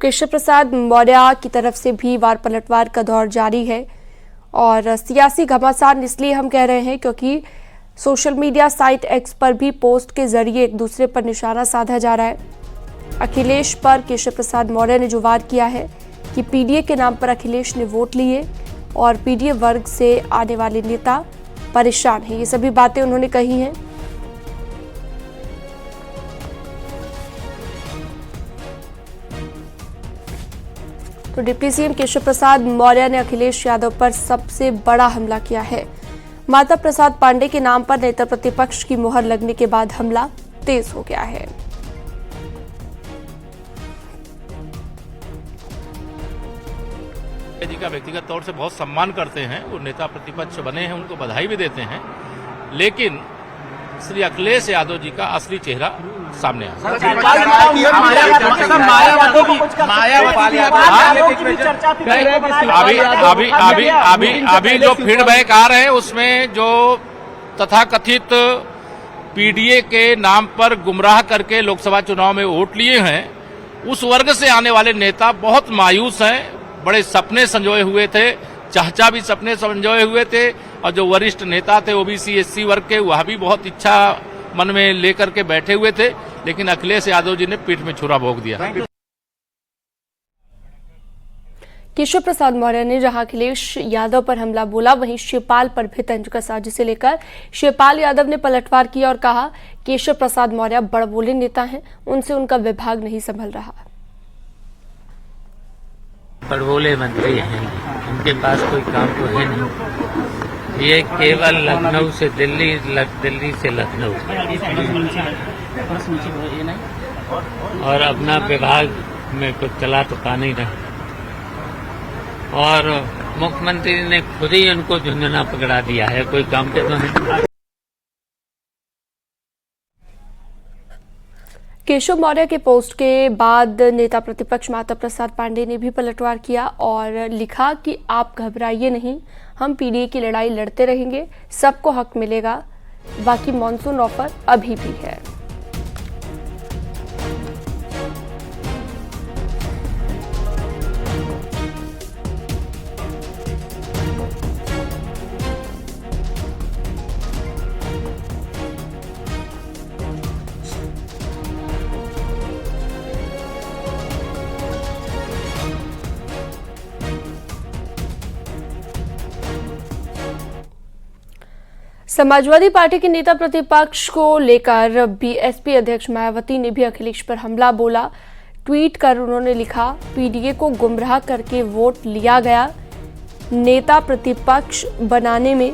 केशव प्रसाद मौर्य की तरफ से भी वार पलटवार का दौर जारी है और सियासी घमासान इसलिए हम कह रहे हैं क्योंकि सोशल मीडिया साइट एक्स पर भी पोस्ट के जरिए एक दूसरे पर निशाना साधा जा रहा है। अखिलेश पर केशव प्रसाद मौर्य ने जो वार किया है कि पीडीए के नाम पर अखिलेश ने वोट लिए और पीडीए वर्ग से आने वाले नेता परेशान हैं, ये सभी बातें उन्होंने कही हैं। तो डिप्टी सीएम केशव प्रसाद मौर्य ने अखिलेश यादव पर सबसे बड़ा हमला किया है। माता प्रसाद पांडे के नाम पर नेता प्रतिपक्ष की मुहर लगने के बाद हमला तेज हो गया है। जी का व्यक्तिगत तौर से बहुत सम्मान करते हैं, वो नेता प्रतिपक्ष बने हैं, उनको बधाई भी देते हैं, लेकिन श्री अखिलेश यादव जी का असली चेहरा सामने आया। अभी जो फीडबैक आ रहे हैं उसमें जो तथाकथित पीडीए के नाम पर गुमराह करके लोकसभा चुनाव में वोट लिए हैं, उस वर्ग से आने वाले नेता बहुत मायूस हैं। बड़े सपने संजोए हुए थे, चाचा भी सपने संजोए हुए थे, और जो वरिष्ठ नेता थे ओबीसी एससी वर्ग के, वह भी बहुत इच्छा मन में लेकर के बैठे हुए थे, लेकिन अखिलेश यादव जी ने पीठ में छुरा भोंक दिया। केशव प्रसाद मौर्य ने जहां अखिलेश यादव पर हमला बोला, वहीं शिवपाल पर भी तंज कसा, जिसे लेकर शिवपाल यादव ने पलटवार किया और कहा केशव प्रसाद मौर्य बड़बोले नेता हैं, उनसे उनका विभाग नहीं संभल रहा। बड़बोले मंत्री हैं, उनके पास कोई काम तो है नहीं, ये केवल लखनऊ से दिल्ली, दिल्ली से लखनऊ और अपना विभाग में कुछ चला तो पा नहीं रहा। और मुख्यमंत्री ने खुद ही उनको झुंझुना पकड़ा दिया है, कोई काम के तो नहीं। केशव मौर्य के पोस्ट के बाद नेता प्रतिपक्ष माता प्रसाद पांडे ने भी पलटवार किया और लिखा कि आप घबराइए नहीं, हम पीडीए की लड़ाई लड़ते रहेंगे, सबको हक मिलेगा, बाकी मॉनसून ऑफर अभी भी है। समाजवादी पार्टी के नेता प्रतिपक्ष को लेकर बीएसपी अध्यक्ष मायावती ने भी अखिलेश पर हमला बोला। ट्वीट कर उन्होंने लिखा, पीडीए को गुमराह करके वोट लिया गया, नेता प्रतिपक्ष बनाने में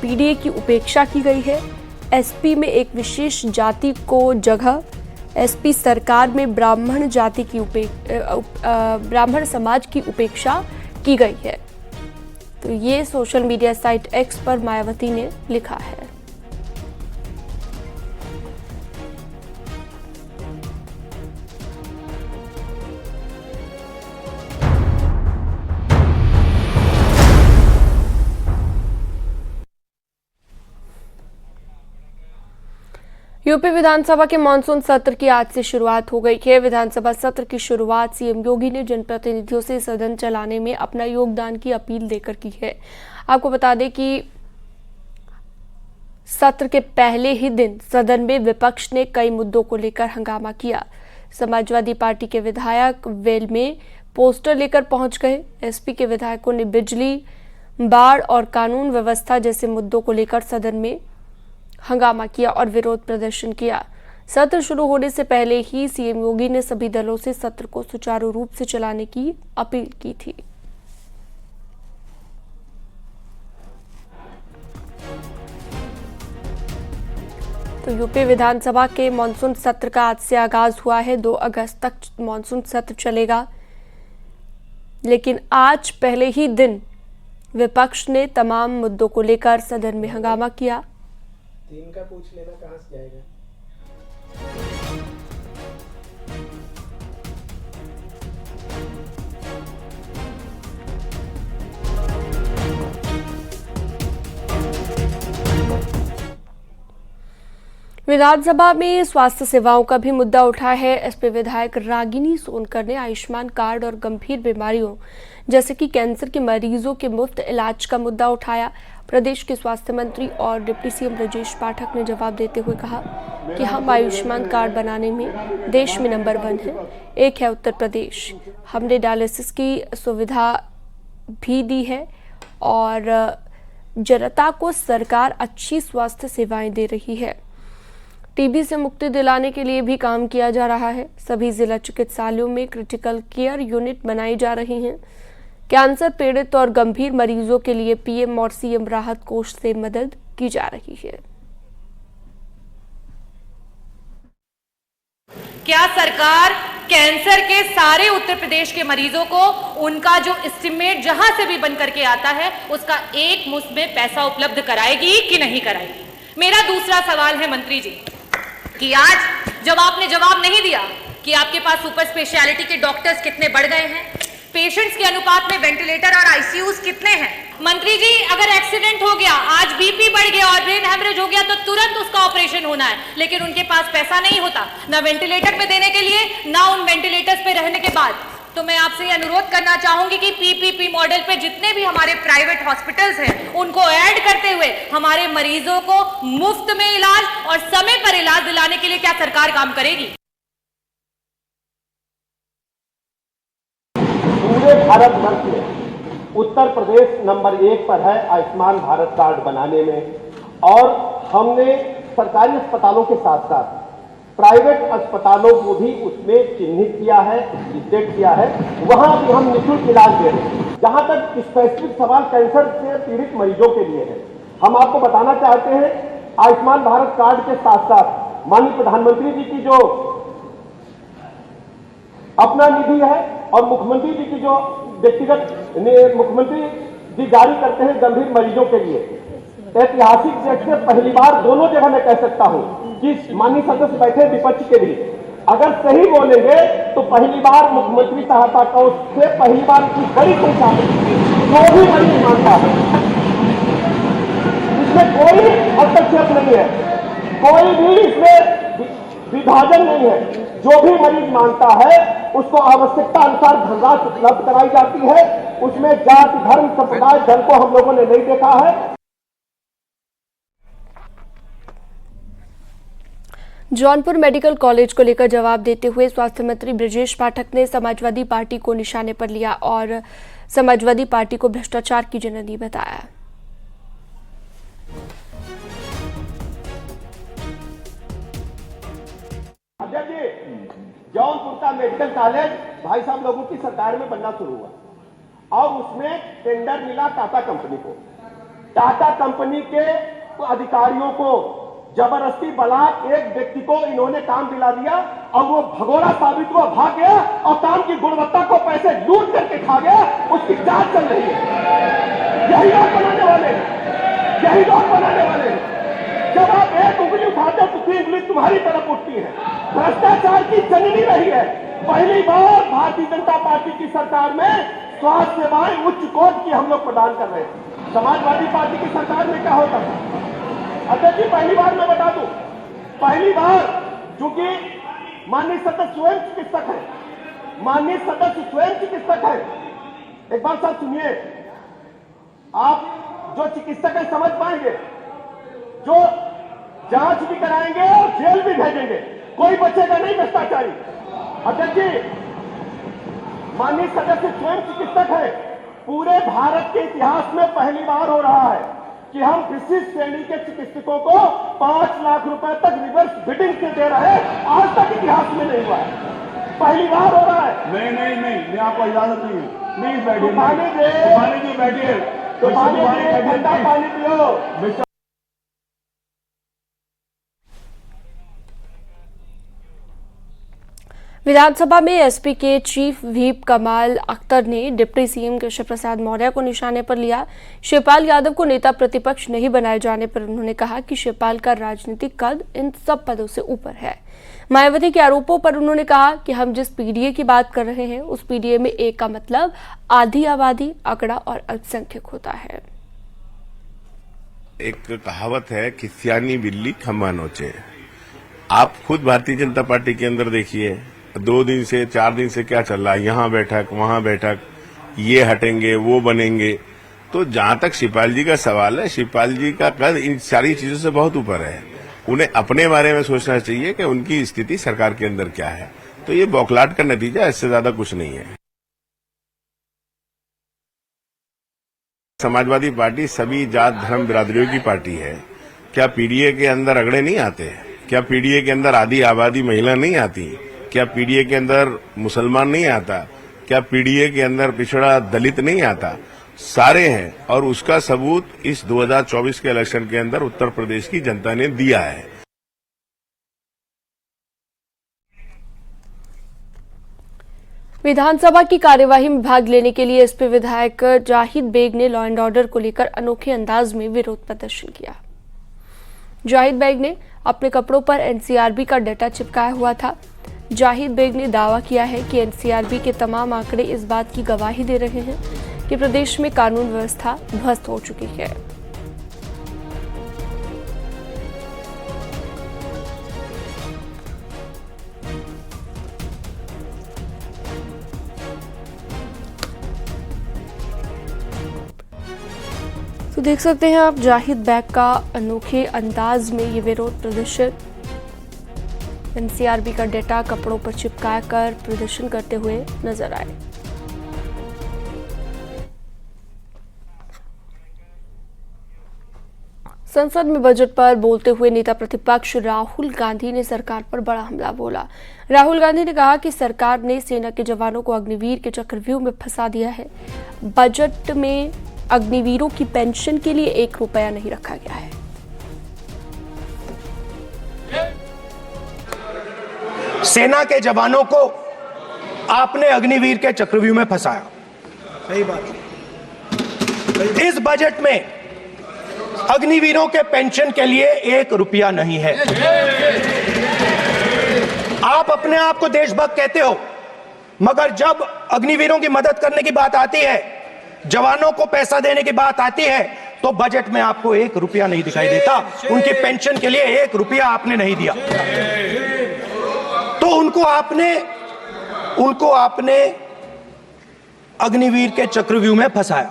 पीडीए की उपेक्षा की गई है, एसपी में एक विशेष जाति को जगह, एसपी सरकार में ब्राह्मण समाज की उपेक्षा की गई है। तो ये सोशल मीडिया साइट एक्स पर मायावती ने लिखा है। यूपी विधानसभा के मानसून सत्र की आज से शुरुआत हो गई है। विधानसभा सत्र की शुरुआत सीएम योगी ने जनप्रतिनिधियों से सदन चलाने में अपना योगदान की अपील देकर की है। आपको बता दें कि सत्र के पहले ही दिन सदन में विपक्ष ने कई मुद्दों को लेकर हंगामा किया। समाजवादी पार्टी के विधायक वेल में पोस्टर लेकर पहुंच गए। एसपी के विधायकों ने बिजली, बाढ़ और कानून व्यवस्था जैसे मुद्दों को लेकर सदन में हंगामा किया और विरोध प्रदर्शन किया। सत्र शुरू होने से पहले ही सीएम योगी ने सभी दलों से सत्र को सुचारू रूप से चलाने की अपील की थी। तो यूपी विधानसभा के मानसून सत्र का आज से आगाज हुआ है। 2 अगस्त तक मानसून सत्र चलेगा, लेकिन आज पहले ही दिन विपक्ष ने तमाम मुद्दों को लेकर सदन में हंगामा किया। 3 का पूछ लेना कहां से जाएगा। विधानसभा में स्वास्थ्य सेवाओं का भी मुद्दा उठा है। एसपी विधायक रागिनी सोनकर ने आयुष्मान कार्ड और गंभीर बीमारियों जैसे कि कैंसर के मरीजों के मुफ्त इलाज का मुद्दा उठाया। प्रदेश के स्वास्थ्य मंत्री और डिप्टी सीएम ब्रजेश पाठक ने जवाब देते हुए कहा कि हम आयुष्मान कार्ड बनाने में देश में नंबर 1 है। एक है उत्तर प्रदेश, हमने डायलिसिस की सुविधा भी दी है और जनता को सरकार अच्छी स्वास्थ्य सेवाएं दे रही है। टीबी से मुक्ति दिलाने के लिए भी काम किया जा रहा है। सभी जिला चिकित्सालयों में क्रिटिकल केयर यूनिट बनाई जा रही हैं। कैंसर पीड़ित और गंभीर मरीजों के लिए पीएम और सीएम राहत कोष से मदद की जा रही है। क्या सरकार कैंसर के सारे उत्तर प्रदेश के मरीजों को उनका जो एस्टिमेट जहां से भी बन करके आता है उसका एक मुश्त में पैसा उपलब्ध कराएगी कि नहीं कराएगी? मेरा दूसरा सवाल है मंत्री जी कि आज जब आपने जवाब नहीं दिया कि आपके पास सुपर स्पेशलिटी के डॉक्टर्स कितने बढ़ गए हैं, पेशेंट्स के अनुपात में वेंटिलेटर और आईसीयूज कितने हैं। मंत्री जी, अगर एक्सीडेंट हो गया, आज बीपी बढ़ गया और ब्रेन हेमरेज हो गया तो तुरंत उसका ऑपरेशन होना है, लेकिन उनके पास पैसा नहीं होता ना वेंटिलेटर पे देने के लिए ना उन वेंटिलेटर्स पे रहने के बाद। तो मैं आपसे ये अनुरोध करना चाहूंगी कि पीपीपी मॉडल पे जितने भी हमारे प्राइवेट हॉस्पिटल्स हैं उनको ऐड करते हुए हमारे मरीजों को मुफ्त में इलाज और समय पर इलाज दिलाने के लिए क्या सरकार काम करेगी? पूरे भारत वर्ष में उत्तर प्रदेश नंबर 1 पर है आयुष्मान भारत कार्ड बनाने में, और हमने सरकारी अस्पतालों के साथ साथ प्राइवेट अस्पतालों को भी उसमें चिन्हित किया है, स्टेट किया है, वहां भी हम निःशुल्क इलाज दे रहे हैं। जहां तक स्पेसिफिक सवाल कैंसर से पीड़ित मरीजों के लिए है, हम आपको बताना चाहते हैं आयुष्मान भारत कार्ड के साथ साथ माननीय प्रधानमंत्री जी की जो अपना निधि है और मुख्यमंत्री जी की जो व्यक्तिगत मुख्यमंत्री जी जारी करते हैं गंभीर मरीजों के लिए, ऐतिहासिक चेक से पहली बार दोनों जगह मैं कह सकता हूं कि माननीय सदस्य बैठे विपक्ष के भी अगर सही बोलेंगे तो पहली बार मुख्यमंत्री सहायता कोष से पहली बार की बड़ी संख्या जो भी मरीज मानता है, इसमें कोई हस्तक्षेप नहीं है, कोई भी इसमें विभाजन नहीं है। जो भी मरीज मानता है उसको आवश्यकता अनुसार धनराशि उपलब्ध कराई जाती है। उसमें जाति धर्म संप्रदाय धर्म को हम लोगों ने नहीं देखा है। जौनपुर मेडिकल कॉलेज को लेकर जवाब देते हुए स्वास्थ्य मंत्री ब्रजेश पाठक ने समाजवादी पार्टी को निशाने पर लिया और समाजवादी पार्टी को भ्रष्टाचार की जननी बताया। अध्यक्ष जी, जौनपुर का मेडिकल कॉलेज भाई साहब लोगों की सरकार में बनना शुरू हुआ और उसमें टेंडर मिला टाटा कंपनी को। टाटा कंपनी के अधिकारियों को जबरदस्ती बला एक व्यक्ति को इन्होंने काम दिला दिया और वो भगोड़ा साबित हुआ, भाग गया और काम की गुणवत्ता को पैसे लूट करके खा गया। उसकी जांच चल रही है। यही लोग बनाने वाले, यही लोग बनाने वाले। जब आप एक उंगली उठाते हो तो 3 उंगली तुम्हारी तरफ उठती है। भ्रष्टाचार की जननी रही है। पहली बार भारतीय जनता पार्टी की सरकार में स्वास्थ्य सेवाएं उच्च कोटि की हम लोग प्रदान कर रहे हैं। समाजवादी पार्टी की सरकार में क्या होता था? अध्यक्ष जी, पहली बार मैं बता दूं, पहली बार चूंकि माननीय सदस्य स्वयं चिकित्सक है, माननीय सदस्य स्वयं चिकित्सक है। एक बार साथ सुनिए, आप जो चिकित्सक है समझ पाएंगे, जो जांच भी कराएंगे और जेल भी भेजेंगे, कोई बचेगा नहीं भ्रष्टाचारी। अध्यक्ष जी, माननीय सदस्य स्वयं चिकित्सक है। पूरे भारत के इतिहास में पहली बार हो रहा है कि हम विशिष्ट श्रेणी के चिकित्सकों को 5 लाख रुपए तक रिवर्स बिडिंग से दे रहे हैं। आज तक इतिहास में नहीं हुआ है, पहली बार हो रहा है। नहीं, मैं आपको इजाजत नहीं है। प्लीज बैठिए, पानी दे, पानी जी बैठिए, तो पानी दे, ठंडा पानी पियो। विधानसभा में एसपी के चीफ व्हिप कमाल अख्तर ने डिप्टी सीएम केशव प्रसाद मौर्य को निशाने पर लिया। शिवपाल यादव को नेता प्रतिपक्ष नहीं बनाए जाने पर उन्होंने कहा कि शिवपाल का राजनीतिक कद इन सब पदों से ऊपर है। मायावती के आरोपों पर उन्होंने कहा कि हम जिस पीडीए की बात कर रहे हैं उस पीडीए में एक का मतलब आधी आबादी, अकड़ा और अल्पसंख्यक होता है। एक कहावत है कि सियानी बिल्ली खम्बा नोचे। आप खुद भारतीय जनता पार्टी के अंदर देखिए, 2 दिन से 4 दिन से क्या चल रहा है, यहाँ बैठक वहाँ बैठक, ये हटेंगे वो बनेंगे। तो जहां तक शिवपाल जी का सवाल है, शिवपाल जी का कद इन सारी चीजों से बहुत ऊपर है। उन्हें अपने बारे में सोचना चाहिए कि उनकी स्थिति सरकार के अंदर क्या है। तो ये बौखलाहट का नतीजा, इससे ज्यादा कुछ नहीं है। समाजवादी पार्टी सभी जात धर्म बिरादरियों की पार्टी है। क्या पीडीए के अंदर अगड़े नहीं आते? क्या पीडीए के अंदर आधी आबादी महिला नहीं आती? क्या पीडीए के अंदर मुसलमान नहीं आता? क्या पीडीए के अंदर पिछड़ा दलित नहीं आता? सारे हैं, और उसका सबूत इस 2024 के इलेक्शन के अंदर उत्तर प्रदेश की जनता ने दिया है। विधानसभा की कार्यवाही में भाग लेने के लिए एसपी विधायक जाहिद बेग ने लॉ एंड ऑर्डर को लेकर अनोखे अंदाज में विरोध प्रदर्शन किया। जाहिद बेग ने अपने कपड़ों पर एनसीआरबी का डाटा चिपकाया हुआ था। जाहिद बेग ने दावा किया है कि एनसीआरबी के तमाम आंकड़े इस बात की गवाही दे रहे हैं कि प्रदेश में कानून व्यवस्था ध्वस्त हो चुकी है। तो देख सकते हैं आप जाहिद बेग का अनोखे अंदाज में ये विरोध प्रदर्शन, एनसीआरबी का डेटा कपड़ों पर चिपका कर प्रदर्शन करते हुए नजर आए। संसद में बजट पर बोलते हुए नेता प्रतिपक्ष राहुल गांधी ने सरकार पर बड़ा हमला बोला। राहुल गांधी ने कहा कि सरकार ने सेना के जवानों को अग्निवीर के चक्रव्यूह में फंसा दिया है। बजट में अग्निवीरों की पेंशन के लिए 1 रुपया नहीं रखा गया है। सेना के जवानों को आपने अग्निवीर के चक्रव्यूह में फंसाया। सही बात। इस बजट में अग्निवीरों के पेंशन के लिए 1 रुपया नहीं है। आप अपने आप को देशभक्त कहते हो, मगर जब अग्निवीरों की मदद करने की बात आती है, जवानों को पैसा देने की बात आती है, तो बजट में आपको 1 रुपया नहीं दिखाई देता। उनकी पेंशन के लिए 1 रुपया आपने नहीं दिया। तो उनको आपने अग्निवीर के चक्रव्यूह में फंसाया।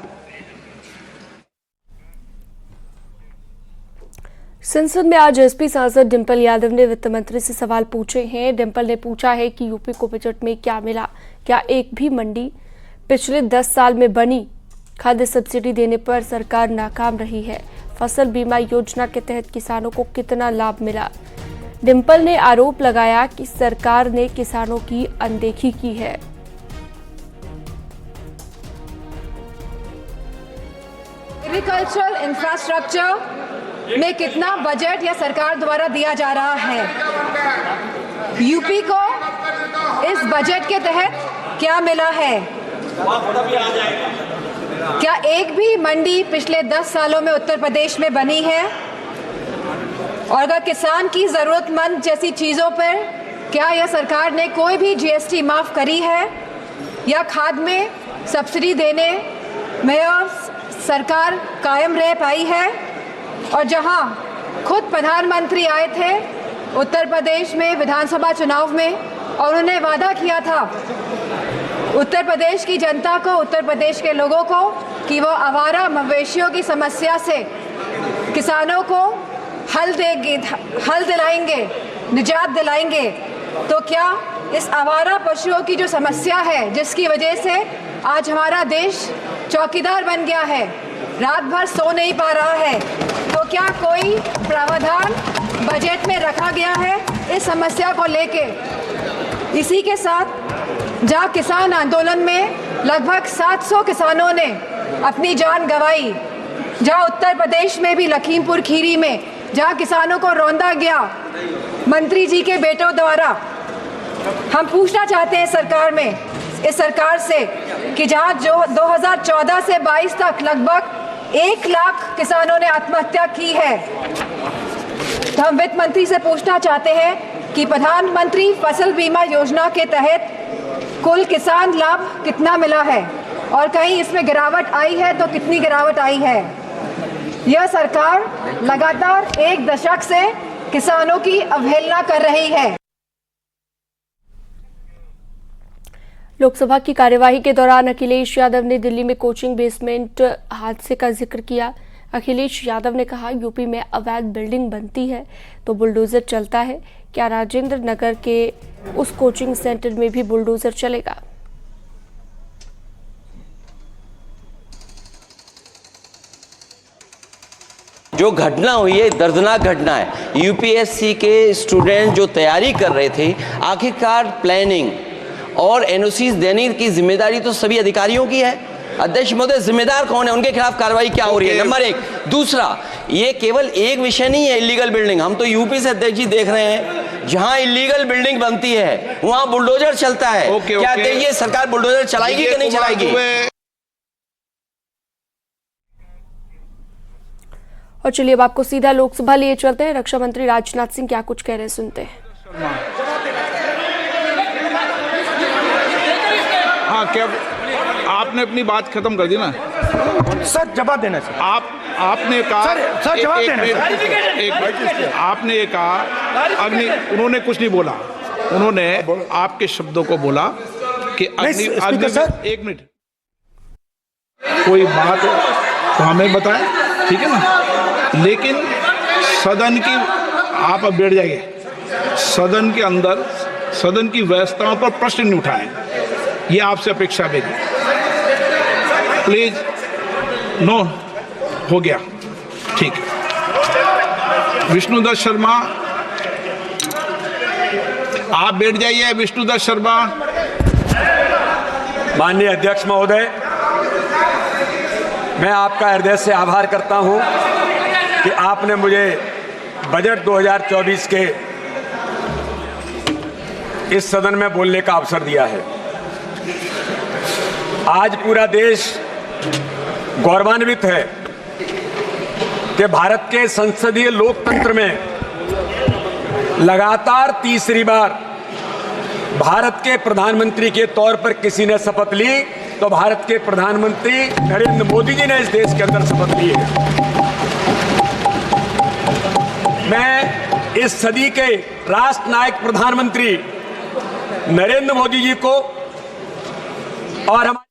संसद में आज एसपी सांसद डिंपल यादव ने वित्त मंत्री से सवाल पूछे हैं। डिंपल ने पूछा है कि यूपी को बजट में क्या मिला, क्या एक भी मंडी पिछले 10 साल में बनी? खाद्य सब्सिडी देने पर सरकार नाकाम रही है। फसल बीमा योजना के तहत किसानों को कितना लाभ मिला? डिंपल ने आरोप लगाया कि सरकार ने किसानों की अनदेखी की है। एग्रीकल्चरल इंफ्रास्ट्रक्चर में कितना बजट या सरकार द्वारा दिया जा रहा है? यूपी को इस बजट के तहत क्या मिला है? क्या एक भी मंडी पिछले 10 सालों में उत्तर प्रदेश में बनी है? और अगर किसान की जरूरतमंद जैसी चीजों पर क्या यह सरकार ने कोई भी जीएसटी माफ करी है या खाद में सब्सिडी देने में सरकार कायम रह पाई है? और जहां खुद प्रधानमंत्री आए थे उत्तर प्रदेश में विधानसभा चुनाव में और उन्होंने वादा किया था उत्तर प्रदेश की जनता को, उत्तर प्रदेश के लोगों को, कि वो आवारा मवेशियों की समस्या से किसानों को हल दिलाएंगे, निजात दिलाएंगे। तो क्या इस आवारा पशुओं की जो समस्या है, जिसकी वजह से आज हमारा देश चौकीदार बन गया है, रात भर सो नहीं पा रहा है, तो क्या कोई प्रावधान बजट में रखा गया है इस समस्या को लेके? इसी के साथ जहां किसान आंदोलन में लगभग 700 किसानों ने अपनी जान गंवाई, जहां उत्तर प्रदेश में भी लखीमपुर खीरी में जहां किसानों को रौंदा गया मंत्री जी के बेटों द्वारा, हम पूछना चाहते हैं इस सरकार से कि जहां जो 2014 से 22 तक लगभग 1 लाख किसानों ने आत्महत्या की है, तो हम वित्त मंत्री से पूछना चाहते हैं कि प्रधानमंत्री फसल बीमा योजना के तहत कुल किसान लाभ कितना मिला है और कहीं इसमें गिरावट आई है तो कितनी गिरावट आई है? यह सरकार लगातार 1 दशक से किसानों की अवहेलना कर रही है। लोकसभा की कार्यवाही के दौरान अखिलेश यादव ने दिल्ली में कोचिंग बेसमेंट हादसे का जिक्र किया। अखिलेश यादव ने कहा, यूपी में अवैध बिल्डिंग बनती है तो बुलडोजर चलता है, क्या राजेंद्र नगर के उस कोचिंग सेंटर में भी बुलडोजर चलेगा? जो घटना हुई है दर्दनाक घटना है। यूपीएससी के स्टूडेंट जो तैयारी कर रहे थे, आखिरकार प्लानिंग और एनओसीज देने की जिम्मेदारी तो सभी अधिकारियों की है। अध्यक्ष महोदय, जिम्मेदार कौन है, उनके खिलाफ कार्रवाई क्या हो रही है? नंबर एक। दूसरा, ये केवल एक विषय नहीं है इलीगल बिल्डिंग। हम तो यूपी से अध्यक्ष जी देख रहे हैं, जहां इलीगल बिल्डिंग बनती है वहां बुलडोजर चलता है। क्या ये सरकार बुलडोजर चलाएगी कि नहीं चलाएगी? और चलिए अब आपको सीधा लोकसभा लिए चलते हैं। रक्षा मंत्री राजनाथ सिंह क्या कुछ कह रहे हैं, सुनते हैं। हाँ, क्या आपने अपनी बात खत्म कर दी ना? सर जवाब देना सर। आपने कहा सर जवाब देना। आपने ये कहा उन्होंने कुछ नहीं बोला, उन्होंने आपके शब्दों को बोला कि एक मिनट कोई बात तो हमें बताएं, ठीक है ना? लेकिन सदन की आप अब बैठ जाइए, सदन के अंदर सदन की व्यवस्थाओं पर प्रश्न नहीं उठाएं, ये आपसे अपेक्षा मेरी। प्लीज नो, हो गया, ठीक है। विष्णुदत्त शर्मा, आप बैठ जाइए। विष्णुदत्त शर्मा। माननीय अध्यक्ष महोदय, मैं आपका हृदय से आभार करता हूं कि आपने मुझे बजट 2024 के इस सदन में बोलने का अवसर दिया है। आज पूरा देश गौरवान्वित है कि भारत के संसदीय लोकतंत्र में लगातार तीसरी बार भारत के प्रधानमंत्री के तौर पर किसी ने शपथ ली तो भारत के प्रधानमंत्री नरेंद्र मोदी जी ने इस देश के अंदर शपथ ली है। मैं इस सदी के राष्ट्र नायक प्रधानमंत्री नरेंद्र मोदी जी को और हमारे